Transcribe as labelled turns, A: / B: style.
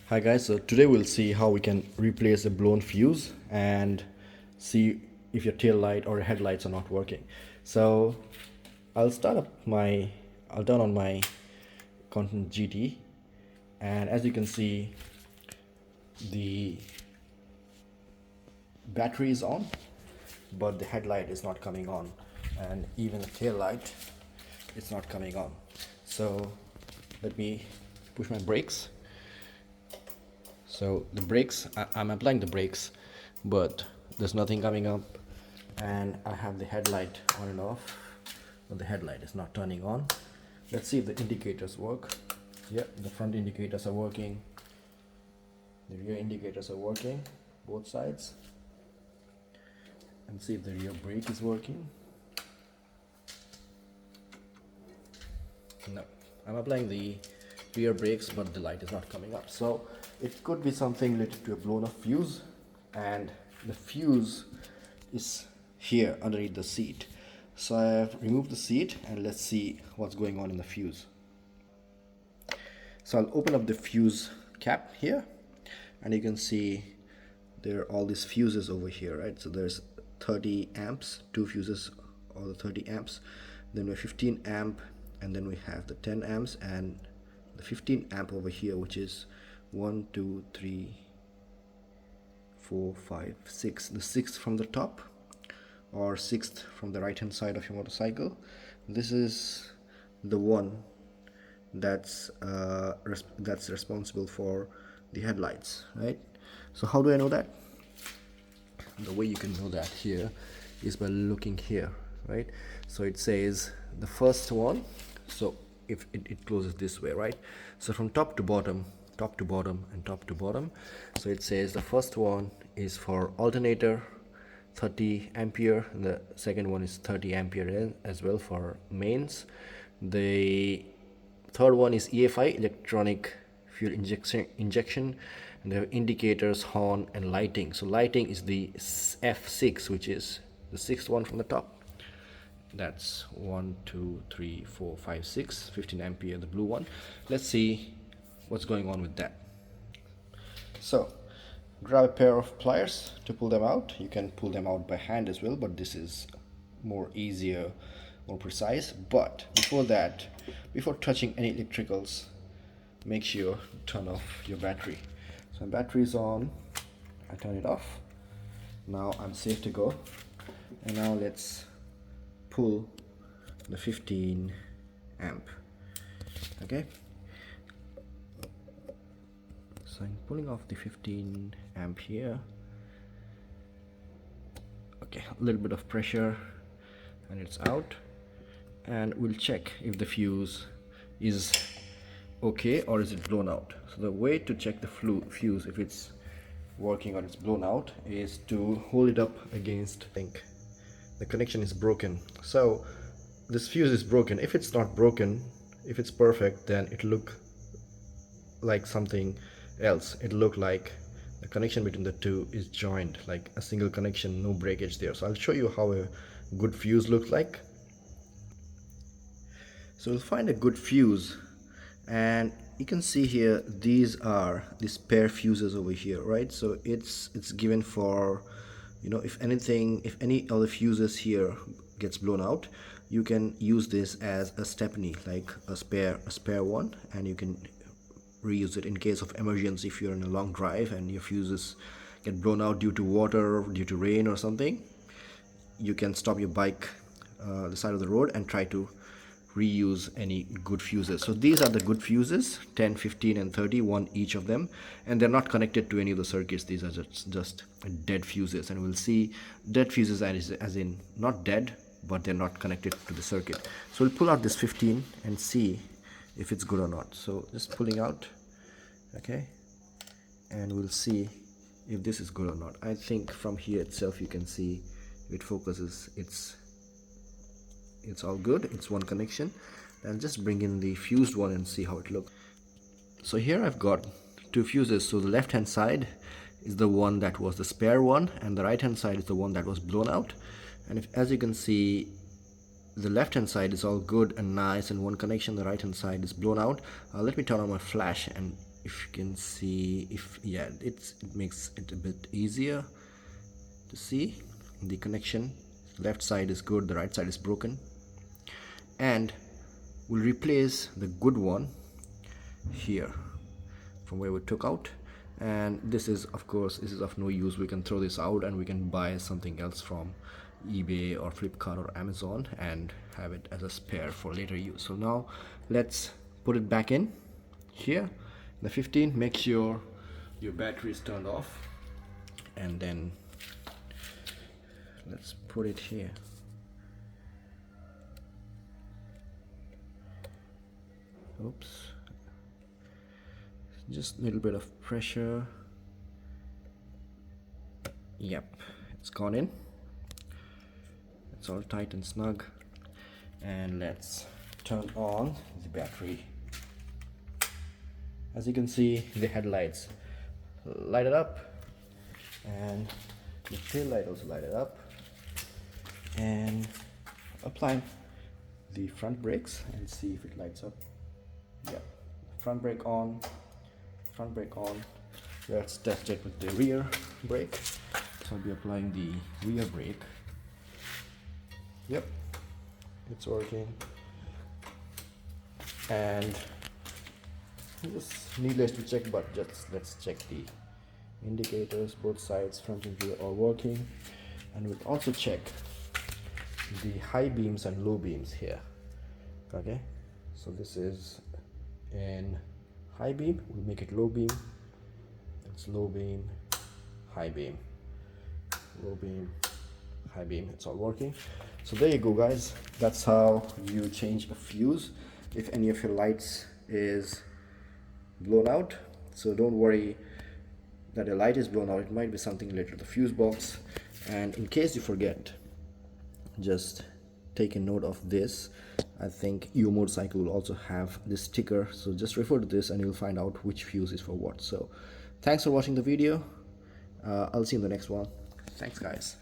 A: Hi guys, so today we'll see how we can replace a blown fuse and see if your tail light or headlights are not working. So I'll turn on my Continental GT, and as you can see the battery is on but the headlight is not coming on, and even the tail light is not coming on. So let me push my brakes. So the brakes, I'm applying the brakes, but there's nothing coming up, and I have the headlight on and off, but the headlight is not turning on. Let's see if the indicators work. Yep, the front indicators are working, the rear indicators are working, both sides, and see if the rear brake is working. No, I'm applying the rear brakes, but the light is not coming up. So it could be something related to a blown off fuse, and the fuse is here underneath the seat. So I have removed the seat, and let's see what's going on in the fuse. So I'll open up the fuse cap here, and you can see there are all these fuses over here, right? So there's 30 amps, two fuses, all the 30 amps. Then we have 15 amp, and then we have the 10 amps and the 15 amp over here, which is 1 2 3 4 5 6, the sixth from the top, or sixth from the right hand side of your motorcycle. This is the one that's responsible for the headlights, right? So how do I know that? The way you can know that here is by looking here, right? So it says the first one, so if it closes this way, right? So from top to bottom, top to bottom, and top to bottom. So it says the first one is for alternator, 30 ampere, and the second one is 30 ampere as well for mains. The third one is EFI, electronic fuel injection, and they have indicators, horn, and lighting. So lighting is the F6, which is the sixth one from the top. That's 1 2 3 4 5 6, 15 ampere, the blue one. Let's see what's going on with that. So grab a pair of pliers to pull them out. You can pull them out by hand as well, but this is more easier, more precise. But before that, before touching any electricals, make sure to turn off your battery. So my battery is on, I turn it off. Now I'm safe to go. And now let's pull the 15 amp. Okay, so I'm pulling off the 15 amp here. Okay, a little bit of pressure and it's out, and we'll check if the fuse is okay or is it blown out. So the way to check the fuse if it's working or it's blown out is to hold it up against, I think the connection is broken. So this fuse is broken. If it's not broken, if it's perfect, then it look like something else. It look like the connection between the two is joined, like a single connection, no breakage there. So I'll show you how a good fuse looks like. So we'll find a good fuse, and you can see here these are the spare fuses over here, right? So it's given for, you know, if any of the fuses here gets blown out, you can use this as a stepney, like a spare one, and you can reuse it in case of emergency. If you're in a long drive and your fuses get blown out due to water or due to rain or something, you can stop your bike the side of the road and try to reuse any good fuses. So these are the good fuses, 10 15 and 30, one each of them, and they're not connected to any of the circuits. These are just dead fuses, and we'll see dead fuses as in not dead, but they're not connected to the circuit. So we'll pull out this 15 and see if it's good or not. So just pulling out, okay, and we'll see if this is good or not. I think from here itself you can see if it focuses, it's all good, it's one connection. And just bring in the fused one and see how it looks. So here I've got two fuses. So the left hand side is the one that was the spare one, and the right hand side is the one that was blown out. And as you can see, the left hand side is all good and nice and one connection, the right hand side is blown out. Let me turn on my flash and if you can see, if yeah, it makes it a bit easier to see the connection. Left side is good, the right side is broken, and we'll replace the good one here from where we took out. And this is, of course, this is of no use. We can throw this out and we can buy something else from eBay or Flipkart or Amazon and have it as a spare for later use. So now let's put it back in here. The 15, make sure your battery is turned off, and then let's put it here. Oops, just a little bit of pressure. Yep, it's gone in. It's all tight and snug. And let's turn on the battery. As you can see, the headlights light it up, and the tail light also light it up. And apply the front brakes and see if it lights up. Yeah, front brake on, front brake on. Let's test it with the rear brake. So I'll be applying the rear brake. Yep, it's working. And just needless to check, but just let's check the indicators. Both sides, front and rear, are working. And we'll also check the high beams and low beams here. Okay, so this is in high beam, we'll make it low beam. It's low beam, high beam, low beam, high beam. It's all working. So there you go, guys. That's how you change a fuse if any of your lights is blown out. So don't worry that a light is blown out. It might be something related to the fuse box. And in case you forget, just take a note of this. I think your motorcycle will also have this sticker, so just refer to this and you'll find out which fuse is for what. So thanks for watching the video. I'll see you in the next one. Thanks, guys.